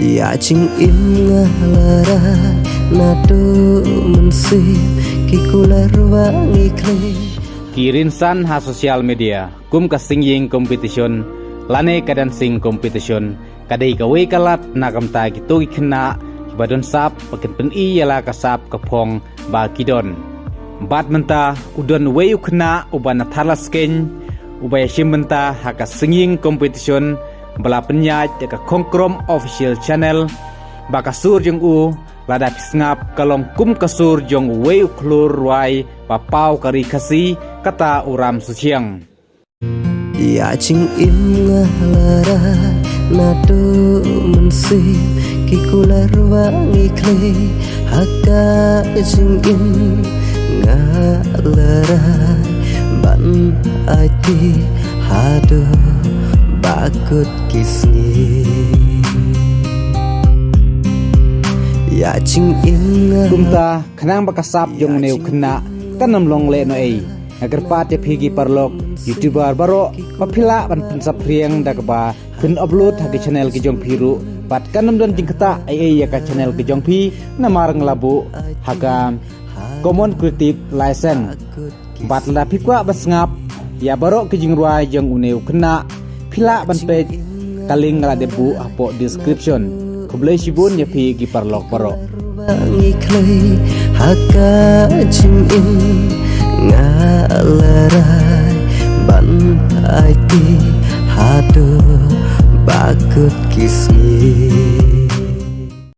Ya ching im ngalara nado mensih kikular wangi kle Kirinsan ha sosial media kum ka singing competition lane kadan sing competition kadai ka we kalat nakam ta gitu ikna badon sap pakin pen i yala ka sap ka phong ba kidon bat menta udon we ukna ubana thalas ken ubaya shimenta ha ka singing competition bala penyaj ka kongkrom official channel ba ka sur jong u lada pisngap kalong kum kasur jong we uklur wai pa pau kari kasi kata uram suciang Ya ching im ngalara nado mensih kikular wangi kle haka ching im ngalara ban ati hado bakut kisni Ya ching im kumta khanang bakasap jong neu khna kanam long le no ei agar pate phigi parlok youtuber baro papila ban pensap riang dagba kun upload hagi channel ki jong phiru pat kanam don jingkata ai ya ka channel ki jong phi namar nglabu haga common creative license bat la phikwa basngap ya baro ki jingruai jong uneu khna phila ban page kaling ngala debu apo description kublai shibun ya phigi parlok baro wangi kle haka ching im ngalarai ban ati hado bakut kisni